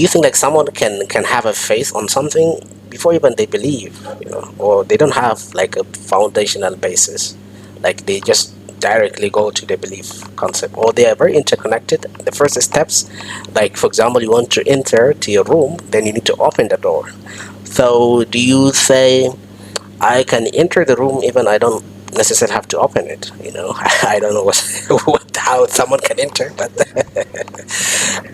do you think like someone can have a faith on something before even they believe, or they don't have like a foundational basis, like they just directly go to the belief concept, or they are very interconnected. The first steps, like for example, you want to enter to your room, then you need to open the door. So do you say I can enter the room even I don't necessarily have to open it? I don't know how someone can enter, but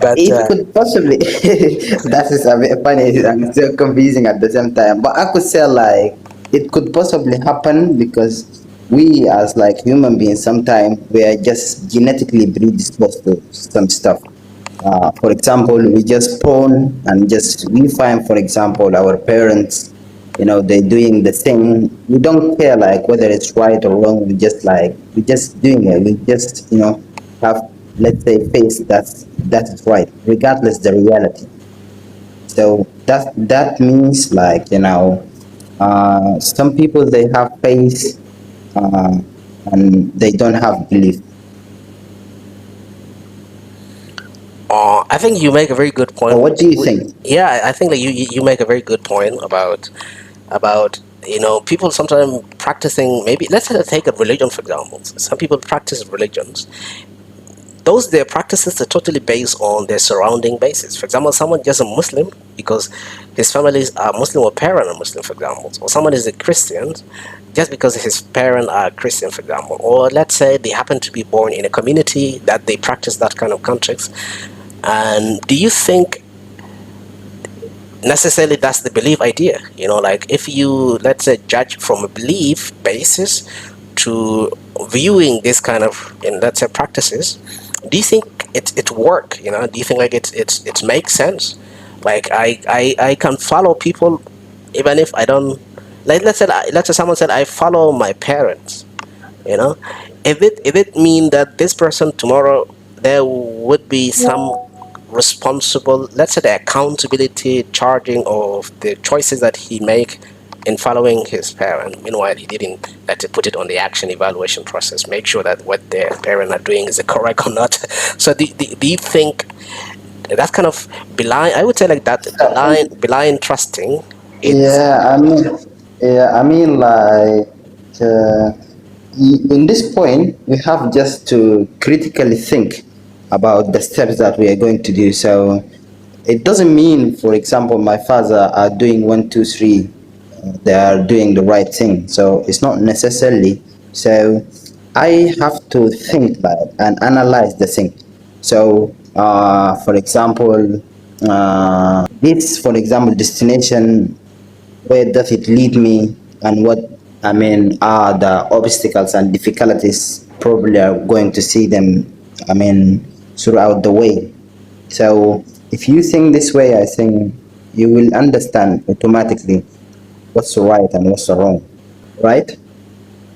but It could possibly, that is a bit funny and so confusing at the same time. But I could say like it could possibly happen because we as like human beings sometimes we are just genetically predisposed to some stuff. For example, we just born and just we find, for example, our parents, they're doing the thing. We don't care like whether it's right or wrong. We just doing it. We just have, let's say, faith that's right, regardless the reality. So that means like some people they have faith, uh, and they don't have belief. I think you make a very good Or point. what do you think? Yeah, I think that you make a very good point about people sometimes practicing, maybe let's say take a religion for example. Some people practice religions, those their practices are totally based on their surrounding basis. For example, someone just a Muslim because his families are Muslim or parent are Muslim, for example, or someone is a Christian just because his parents are Christian, for example, or let's say they happen to be born in a community that they practice that kind of context. And do you think necessarily that's the belief idea? Like if you, let's say, judge from a belief basis to viewing this kind of, let's say, practices, do you think it work? Do you think like it makes sense? Like I can follow people even if I don't, like let's say someone said I follow my parents, you know if it mean that this person tomorrow there would be some responsible, let's say, the accountability charging of the choices that he make in following his parent. Meanwhile, he didn't, let's say, put it on the action evaluation process, make sure that what their parent are doing is correct or not. So do you think that kind of blind, I would say like that, blind trusting, it's Yeah, I mean, like, uh, in this point, we have just to critically think about the steps that we are going to do. So, it doesn't mean, for example, my father are doing one, two, three, they are doing the right thing. So, it's not necessarily. So, I have to think that and analyze the thing. So, for example, this, for example, destination, where does it lead me, and what are the obstacles and difficulties probably are going to see them, throughout the way. So if you think this way, I think you will understand automatically what's the right and what's the wrong, right?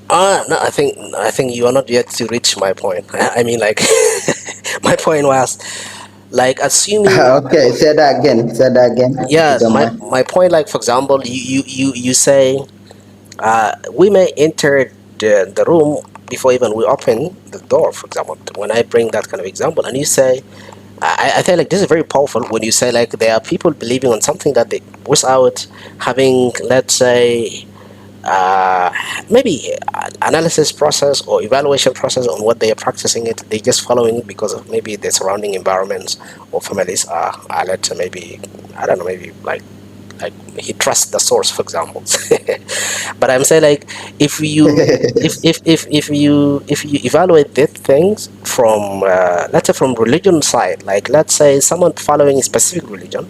no, I think you are not yet to reach my point. I mean, like, my point was like assuming, Okay, say that again, if you yeah, don't my mind. my point, like for example, you say we may enter the room before even we open the door, for example, when I bring that kind of example, and you say, I think like this is very powerful when you say like there are people believing on something that they, without having, let's say, uh, maybe analysis process or evaluation process on what they are practicing it, they just following it because of maybe their surrounding environments or families are, let's say, maybe, I don't know, maybe like he trusts the source, for example. But I'm saying like if you if you evaluate these things from, let's say, from religion side, like let's say someone following a specific religion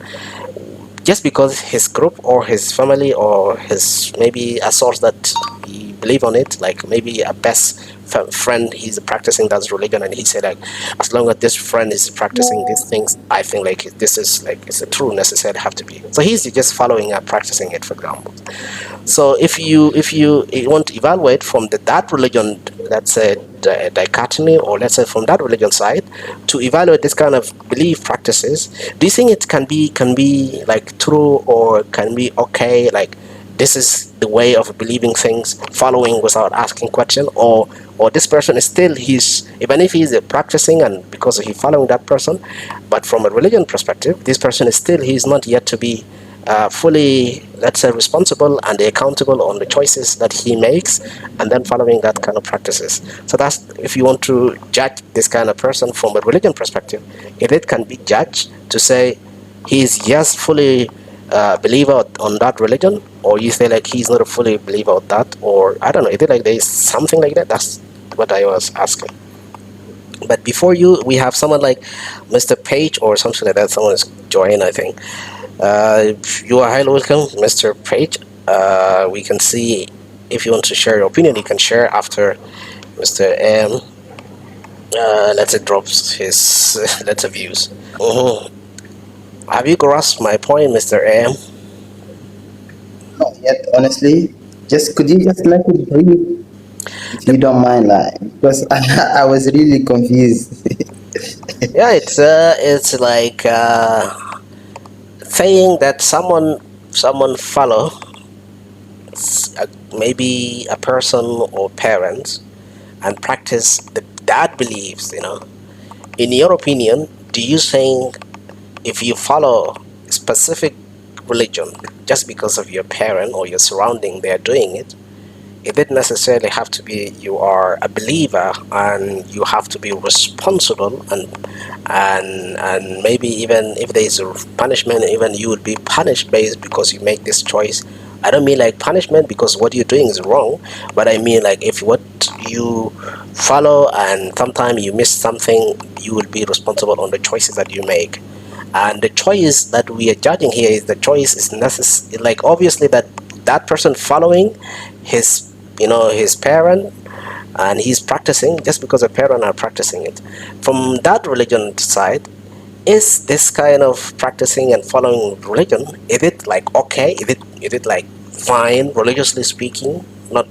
just because his group or his family or his, maybe a source that he believe on it, like maybe a best friend, he's practicing that religion, and he said like, as long as this friend is practicing these things, I think like this is like it's a true necessary have to be, so he's just following and practicing it, for example. So if you want to evaluate from that religion, let's say, dichotomy, or let's say from that religion side, to evaluate this kind of belief practices, do you think it can be like true, or can be okay, like this is the way of believing things, following without asking question, or or this person is still, he's, even if he's practicing and because he's following that person, but from a religion perspective, this person is still, he's not yet to be fully, let's say, responsible and accountable on the choices that he makes, and then following that kind of practices. So that's, if you want to judge this kind of person from a religion perspective, it can be judged to say he's yes fully believer on that religion, or you say like he's not a fully believer of that, or I don't know, is it like there's something like that? That's what I was asking. But before you, we have someone like Mr. Page or something like that. Someone is joining, I think. You are highly welcome, Mr. Page. We can see if you want to share your opinion, you can share after Mr. M. Let's say drops his let's say views. Mhm. Have you grasped my point, Mr. M? Not yet, honestly. Just could you just let it breathe if The, you don't mind, like, because I was really confused. yeah, it's like saying that someone follow maybe a person or parents and practice that beliefs. In your opinion, do you think if you follow specific religion just because of your parent or your surrounding, they are doing it, it didn't necessarily have to be you are a believer and you have to be responsible, and maybe even if there is a punishment, even you would be punished based because you make this choice. I don't mean like punishment because what you're doing is wrong, but I mean like if what you follow and sometimes you miss something, you will be responsible on the choices that you make. And the choice that we are judging here is the choice is necessary, like obviously that person following his his parent, and he's practicing just because the parent are practicing it. From that religion side, is this kind of practicing and following religion, is it like okay, is it like fine religiously speaking, not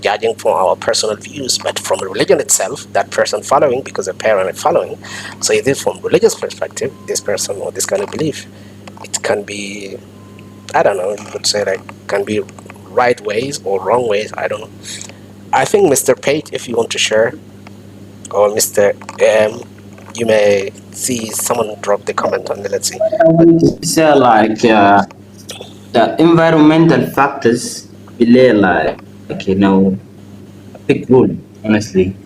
judging from our personal views, but from religion itself, that person following because the parent is following. So is it from religious perspective, this person or this kind of belief, it can be, I don't know, you could say like can be right ways or wrong ways, I don't know. I think Mr. Pate, if you want to share, or Mr. You may see someone drop the comment on the, let's see. I But want to say like the environmental factors play like a big role, honestly,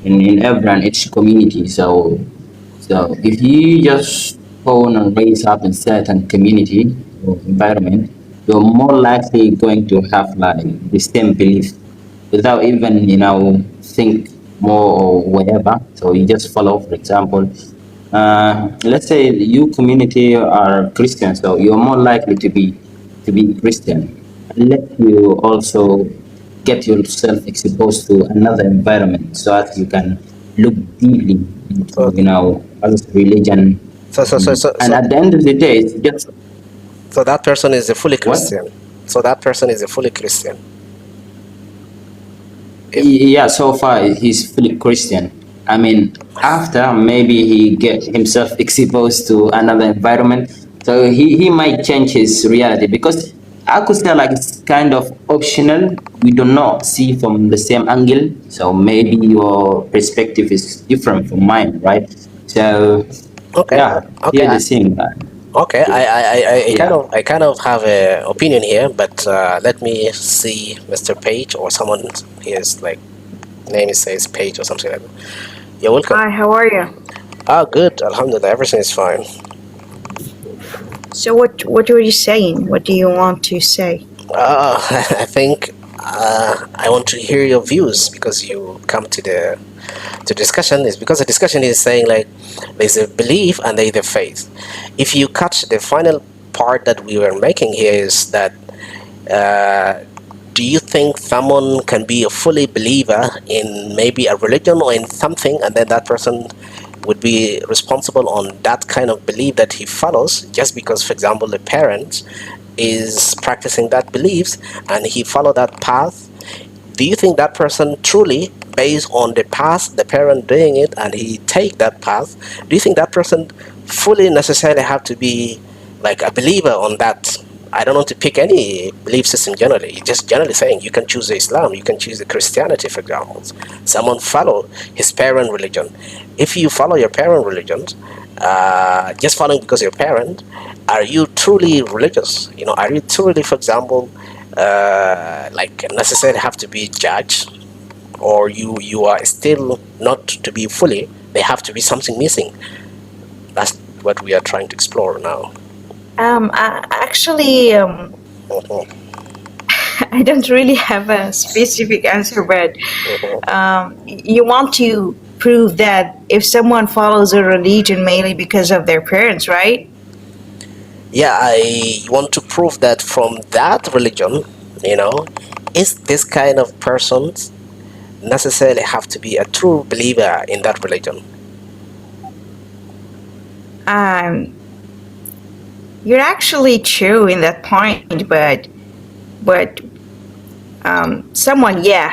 in every and each community. So if you just born and raised up in certain community or environment, you're more likely going to have like the same belief without even think more or whatever. So you just follow. For example, let's say you community are Christian, so you're more likely to be Christian, unless you also get yourself exposed to another environment so that you can look deeply into so other religion. so so so so And so, at the end of the day, it's just so that person is a fully what. Christian. So that person is a fully Christian. If Yeah, so far he's fully Christian. I mean, after maybe he get himself exposed to another environment, so he might change his reality, because I could say like it's kind of optional. We do not see from the same angle, so maybe your perspective is different from mine, right? So okay, yeah, okay, here's the thing. okay. I kind Yeah. of I kind of have a opinion here, but let me see Mr. Page or someone. His like name is says Page or something like that. You're welcome. Hi, how are you? Ah, good. Alhamdulillah, everything is fine. So what were you saying? What do you want to say? I think I want to hear your views because you come to discussion is because the discussion is saying like there's a belief and there's a faith. If you catch the final part that we were making here is that uh, do you think someone can be a fully believer in maybe a religion or in something, and then that person would be responsible on that kind of belief that he follows just because, for example, the parent is practicing that beliefs and he follow that path? Do you think that person truly, based on the past, the parent doing it, and he take that path, do you think that person fully necessarily have to be like a believer on that I don't want to pick any belief system generally. Just generally saying you can choose Islam, you can choose the Christianity, for example. Someone follow his parent religion. If you follow your parent religion, just following because you're a parent, are you truly religious? Are you truly, for example, like necessarily have to be judged, or you are still not to be fully? There have to be something missing. That's what we are trying to explore now. Actually, Mhm, I don't really have a specific answer, but mhm. you want to prove that if someone follows a religion mainly because of their parents, right? Yeah, I want to prove that from that religion, you know, is this kind of person necessarily have to be a true believer in that religion? Um, you're actually true in that point, but someone, yeah,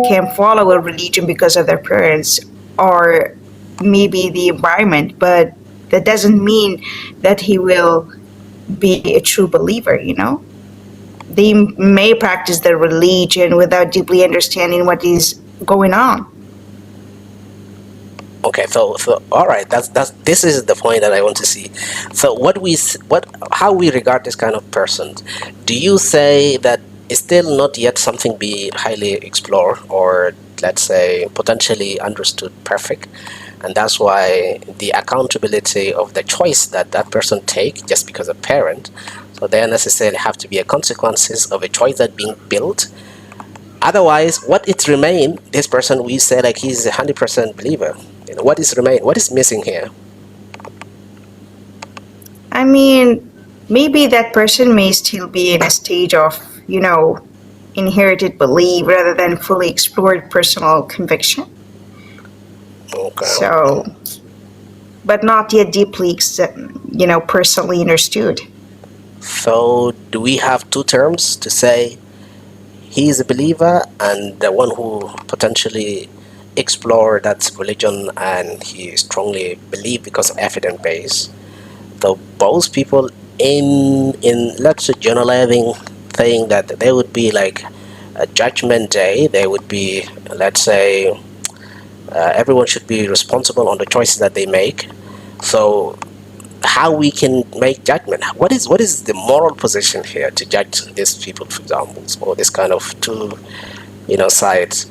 can follow a religion because of their parents or maybe the environment, but that doesn't mean that he will be a true believer, you know? They may practice their religion without deeply understanding what is going on. Okay, so all right, that's this is the point that I want to see. So how we regard this kind of person? Do you say that it's still not yet something be highly explored, or let's say potentially understood perfect, and that's why the accountability of the choice that that person take just because a parent, so there necessarily have to be a consequences of a choice that being built. Otherwise, what it remain, this person we say like he's 100% believer. What is remain? What is missing here? I mean, maybe that person may still be in a stage of, you know, inherited belief rather than fully explored personal conviction. Okay. So, but not yet deeply, personally understood. So do we have two terms to say he is a believer and the one who potentially explore that religion and he strongly believe because of evidence base? So both people in let's say generalizing saying that there would be like a judgment day, there would be, let's say, everyone should be responsible on the choices that they make. So how we can make judgment? What is the moral position here to judge these people, for example, or this kind of two, sides?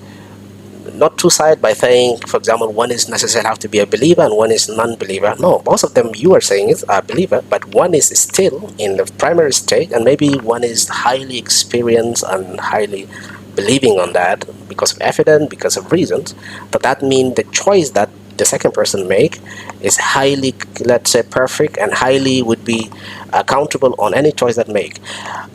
Not two sides by saying, for example, one is necessarily have to be a believer and one is non-believer. No, both of them you are saying is a believer, but one is still in the primary stage, and maybe one is highly experienced and highly believing on that because of evidence, because of reasons. But that means the choice that the second person make is highly, let's say, perfect and highly would be accountable on any choice that make.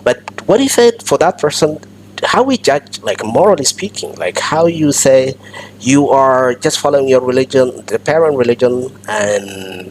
But what if it for that person, how we judge, like morally speaking, like how you say you are just following your religion, the parent religion, and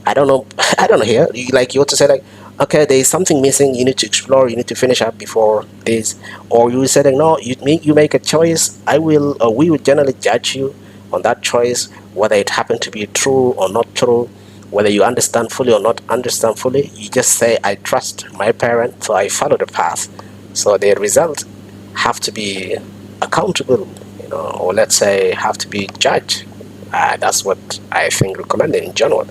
I don't know, I don't know here. You want to say like, okay, there is something missing. You need to explore. You need to finish up before this, or you say like, no, you make a choice. I will, or we will generally judge you on that choice, whether it happened to be true or not true, whether you understand fully or not understand fully. You just say, I trust my parent, so I follow the path. So the result have to be accountable, or let's say have to be judged. That's what I think recommended in general.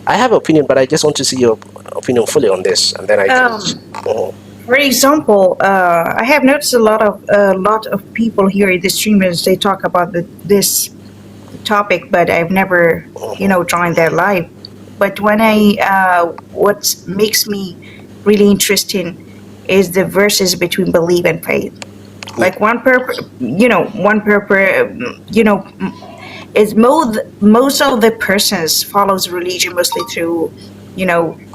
I have opinion, but I just want to see your opinion fully on this, and then I can. Um, for example, I have noticed a lot of people here in the streamers. They talk about this topic, but I've never, joined their live. But what makes me really interesting is the verses between belief and faith. Like one purpose, is most of the persons follows religion mostly through,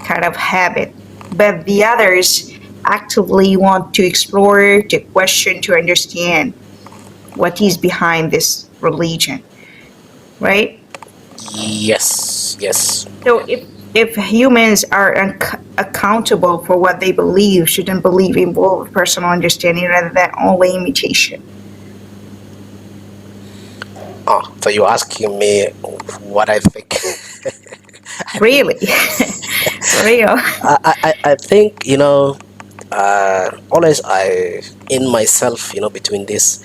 kind of habit, but the others actively want to explore, to question, to understand what is behind this religion, right? Yes, yes. So if humans are accountable for what they believe, shouldn't belief involve personal understanding rather than only imitation? Oh, so you're asking me what I think? I think Really? For real. I think, always I in myself, between this,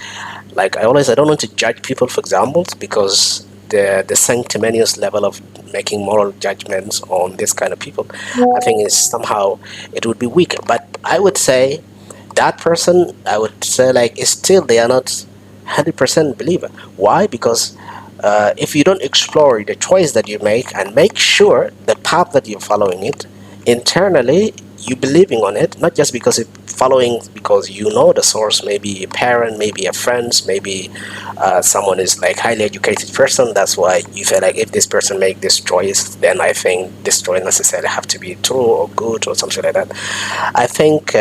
like I don't want to judge people for examples, because the sanctimonious level of making moral judgments on this kind of people, I think is somehow it would be weak. But I would say that person, I would say, like, is still, they are not 100% believer. Why? Because if you don't explore the choice that you make and make sure the path that you're following it internally, you believing on it, not just because it following because you know the source, maybe a parent, maybe a friend, maybe someone is like highly educated person, that's why you feel like if this person make this choice, then I think this choice necessarily have to be true or good or something like that. I think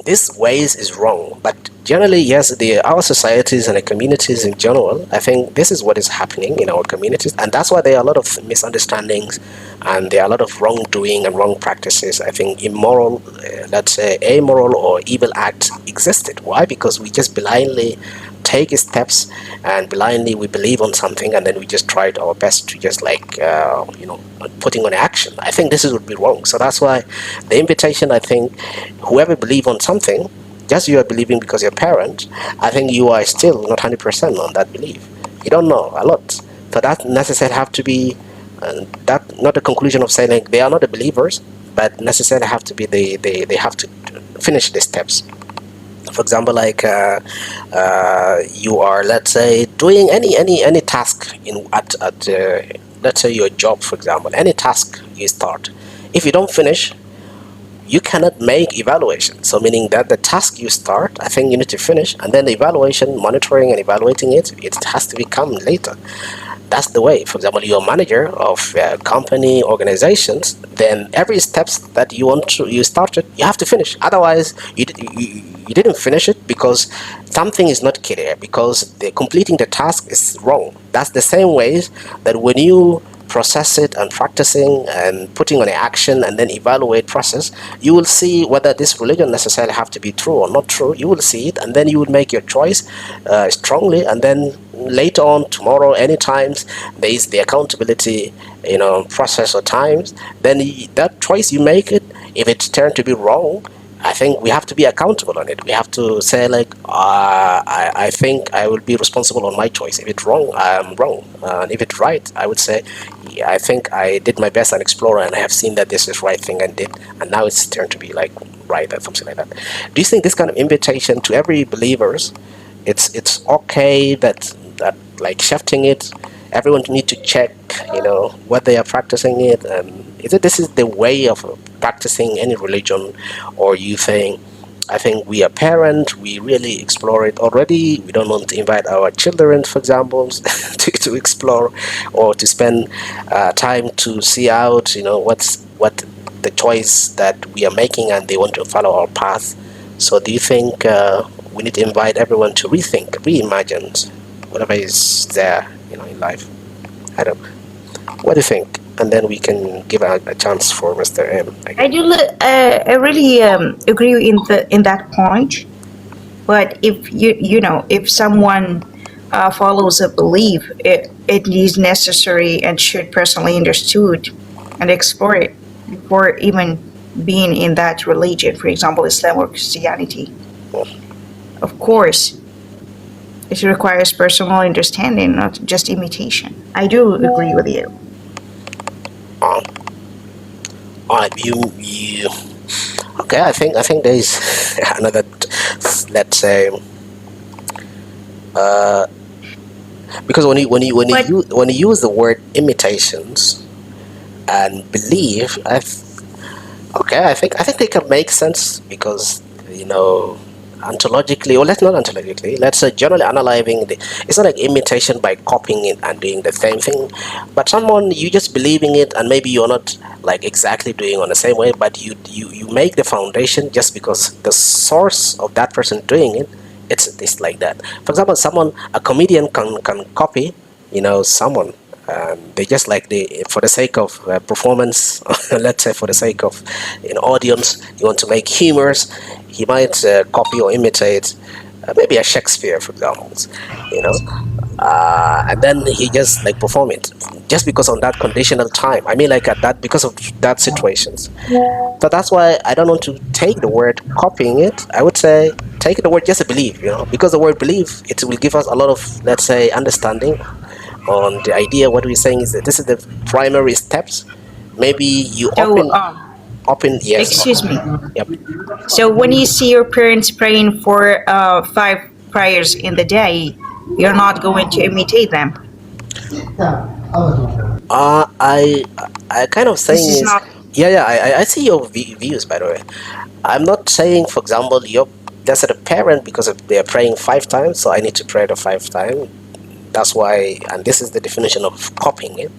this ways is wrong, but generally, yes, our societies and the communities in general, I think this is what is happening in our communities, and that's why there are a lot of misunderstandings, and there are a lot of wrongdoing and wrong practices. I think immoral, let's say amoral or evil acts existed. Why? Because we just blindly take steps, and blindly we believe on something, and then we just tried our best to just like putting on action. I think this is would be wrong. So that's why the invitation, I think, whoever believe on something, just you are believing because you're a parent, I think you are still not 100% on that belief. You don't know a lot. So that necessarily have to be, that not the conclusion of saying like they are not the believers, but necessarily have to be, they have to finish the steps. For example, like you are, let's say, doing any task at let's say your job, for example, any task you start, if you don't finish, you cannot make evaluation. So meaning that the task you start, I think you need to finish, and then the evaluation, monitoring and evaluating it has to become later. That's the way. For example, you're a manager of company organizations, then every steps that you started, you have to finish. Otherwise, you didn't finish it because something is not clear, because completing the task is wrong. That's the same way that when you process it and practicing and putting on action and then evaluate process, you will see whether this religion necessarily have to be true or not true. You will see it, and then you will make your choice strongly, and then later on, tomorrow, any times there is the accountability, process or times, then that choice you make it, if it's turned to be wrong, I think we have to be accountable on it. We have to say like, I think I will be responsible on my choice. If it's wrong, I'm wrong. And if it's right, I would say, yeah, I think I did my best and explore, and I have seen that this is right thing and did, and now it's turned to be like right or something like that. Do you think this kind of invitation to every believers, it's okay that like shifting it, everyone need to check, what they are practicing it, and is it this is the way of practicing any religion, or you think, I think we are parents, we really explore it already, we don't want to invite our children, for example, to explore or to spend time to see out, what the choice that we are making, and they want to follow our path. So do you think we need to invite everyone to rethink, reimagine whatever is there, in life? I don't. What do you think? And then we can give a chance for Mr. M I again. do. I really agree in that point. But if if someone follows a belief, it is necessary and should personally understood and explore it before even being in that religion. For example, Islam or Christianity. Of course, it requires personal understanding, not just imitation. I do agree with you. Um, you. Okay, I think there is another. Let's say, uh, because But when you use the word imitations and believe, okay, I think they can make sense, because ontologically, or let's not ontologically, let's say generally analyzing it's not like imitation by copying it and doing the same thing, but someone you just believing it, and maybe you're not like exactly doing on the same way, but you make the foundation just because the source of that person doing it, it's like that. For example, a comedian can copy, someone. They just like for the sake of performance, let's say for the sake of audience, you want to make humors, he might copy or imitate maybe a Shakespeare, for example, you know. and then he just like perform it just because on that conditional time. I mean, like at that because of that situations. So that's why I don't want to take the word copying it. I would say take the word just a believe, because the word believe, it will give us a lot of, let's say, understanding on the idea. What we're saying is that this is the primary steps. Maybe you So, open, yes. excuse me. Yep. So, when you see your parents praying for five prayers in the day, you're not going to imitate them. Uh, I I kind of This saying is is, not. yeah, yeah. I see your views, by the way. I'm not saying, for example, you're that's a parent because of they're praying 5 times, so I need to pray the 5 times. That's why, and this is the definition of copying it.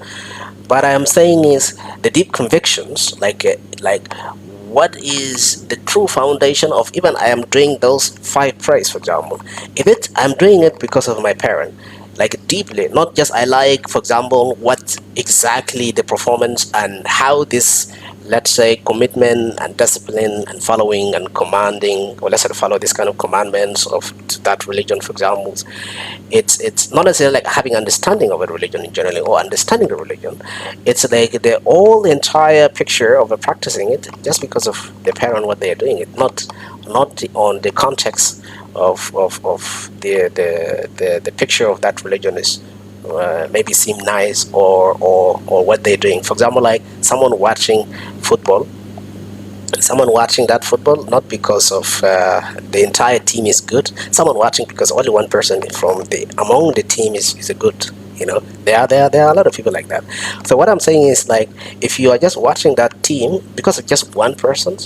But I am saying is the deep convictions, like what is the true foundation of even I am doing those 5 prayers, for example. If it I'm doing it because of my parent, like deeply, not just I like, for example, what exactly the performance and how this, let's say, commitment and discipline and following and commanding, or let's say follow this kind of commandments of that religion, for example. It's not necessarily like having understanding of a religion in general or understanding the religion. It's like the whole entire picture of practicing it just because of the parent what they are doing it, not on the context of the picture of that religion is maybe seem nice, or what they're doing. For example, like someone watching that football not because of the entire team is good, someone watching because only one person from the among the team is a good, there are a lot of people like that. So what I'm saying is, like, if you are just watching that team because of just one person,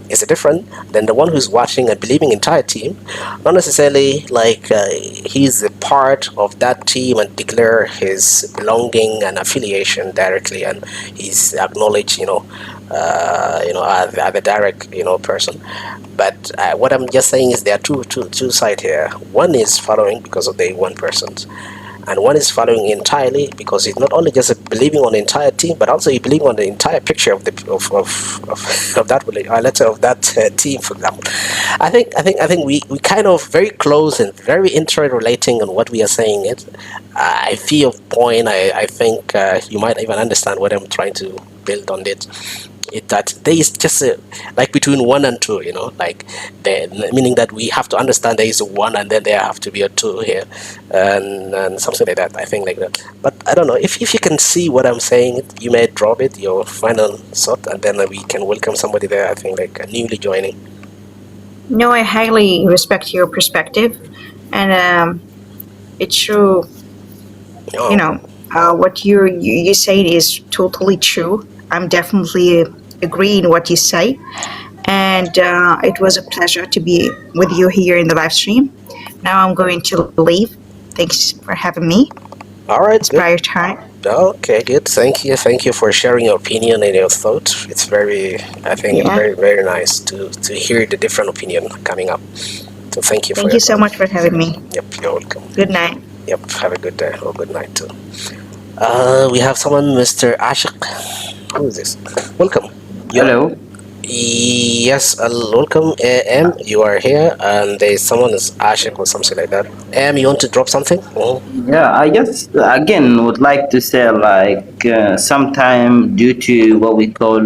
is different than the one who's watching and believing entire team, not necessarily like he's a part of that team and declare his belonging and affiliation directly, and he's acknowledged, as a direct, person. But what I'm just saying is there are two sides here. One is following because of the one person, and one is following entirely because it's not only just believing on the entire team, but also you believe on the entire picture of the of that let's say of that team, for example. I think we kind of very close and very interrelating on what we are saying. It I feel point. I think you might even understand what I'm trying to build on it. That there is just like between one and two, like meaning that we have to understand there is a one and then there have to be a two here, and something like that. I think like that. But I don't know if you can see what I'm saying. You may drop it your final thought, and then we can welcome somebody there. I think like newly joining. No, I highly respect your perspective, and it's true. You Oh, know, what you say is totally true. I'm definitely agreeing what you say, and it was a pleasure to be with you here in the live stream. Now I'm going to leave. Thanks for having me. all right, It's good. prior time. Okay, good. Thank you for sharing your opinion and your thought. It's very, I think it's Yeah. very, very nice to hear the different opinion coming up. So thank you for Thank your you so time. much for having me. Yep, you're welcome. Good night. Yep, have a good day or good night too. We have someone, Mr. Ashik. Who is this? Welcome. You're Hello. Yes, welcome, M. You are here, and there's someone is Ashik or something like that. M, you want to drop something? Yeah, I just again would like to say like sometime due to what we call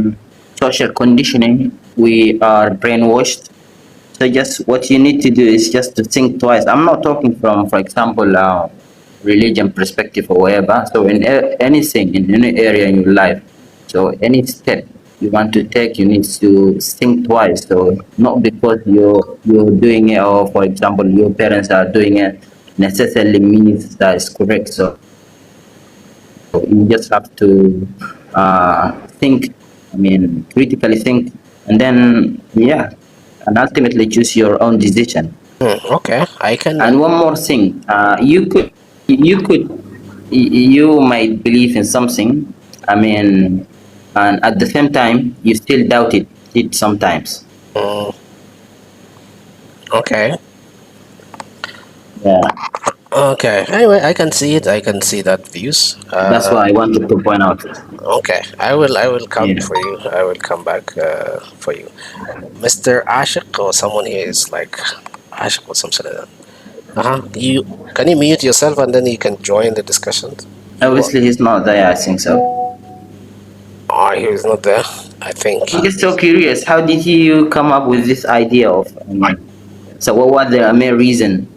social conditioning, we are brainwashed. So just what you need to do is just to think twice. I'm not talking from, for example, religion perspective or whatever. So in anything in any area in your life, so any step you want to take, you need to think twice. So not because you're doing it, or for example your parents are doing it, necessarily means that it's correct. So you just have to think. I mean, critically think, and then yeah, and ultimately choose your own decision. Okay, I can. And one more thing, you might believe in something. I mean, and at the same time, you still doubt it sometimes. Mm, okay. Yeah, Okay. Anyway, I can see it. I can see that views. that's what I wanted to point out. Okay. I will come Yeah. for you. I will come back for you, Mr. Ashik, or someone here is like Ashik or something like that. You can you mute yourself and then you can join the discussion. You are. Obviously, he's not there. I think so. Oh, he's not there. I think I'm just so he's. curious. How did you come up with this idea of? So, what was the main reason,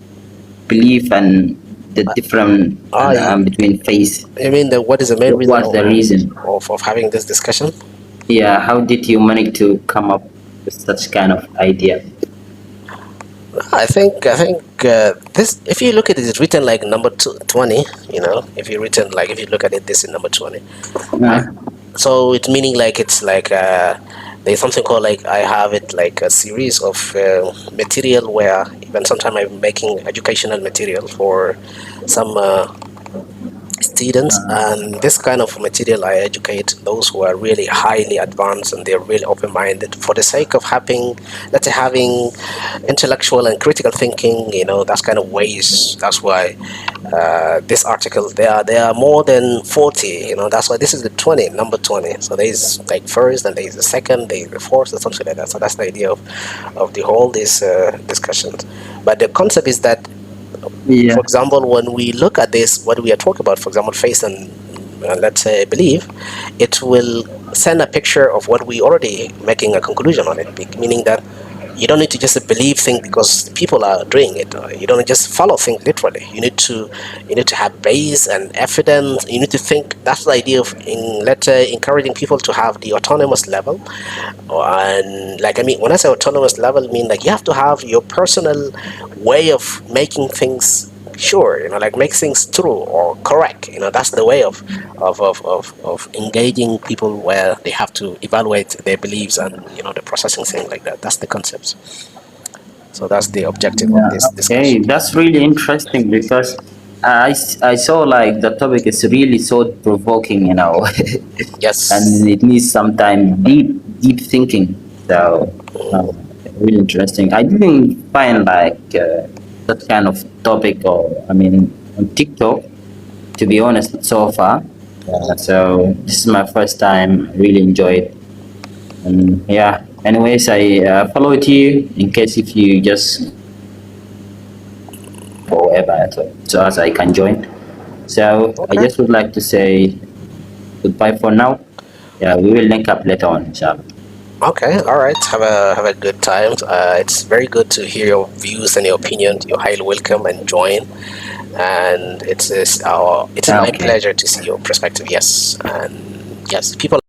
belief, and the different Ah, between faith? you mean that what is the main What reason was the reason? of having this discussion? Yeah, how did you manage to come up with such kind of idea? I think this. If you look at it, it's written like number 20. You know, if you look at it, this is number 20. Uh, So it's meaning like it's like there's something called like I have it like a series of material where even sometimes I'm making educational material for some students, and this kind of material I educate those who are really highly advanced and they're really open-minded for the sake of having, let's say, having intellectual and critical thinking, that's kind of ways. That's why this article, there are more than 40, that's why this is the 20, number 20. So there's like first and there's the second, there's the fourth, or something like that. So that's the idea of the whole this discussions. But the concept is that, yeah. for example, when we look at this, what we are talking about, for example, faith and let's say belief, it will send a picture of what we already making a conclusion on it, meaning that you don't need to just believe things because people are doing it. You don't just follow things literally. You need to have base and evidence. You need to think. That's the idea of, let's say, encouraging people to have the autonomous level. And like, I mean, when I say autonomous level, I mean like you have to have your personal way of making things sure, like make things true or correct. That's the way of engaging people, where they have to evaluate their beliefs and the processing thing like that. That's the concept. So that's the objective of Yeah, this okay, discussion. that's really interesting because I saw like the topic is really so provoking, and Yes. it needs sometimes deep thinking. So, really interesting. I didn't find like that kind of topic, or I mean, on TikTok, to be honest, so far. So this is my first time. I really enjoyed. And yeah. Anyways, I followed you in case if you just or whatever, so as I can join. So I Okay. just would like to say goodbye for now. Yeah, we will link up later on, inshallah. Okay. All right. Have a good time. It's very good to hear your views and your opinions. You're highly welcome and join. And it is my Okay. pleasure to see your perspective. Yes. And yes, people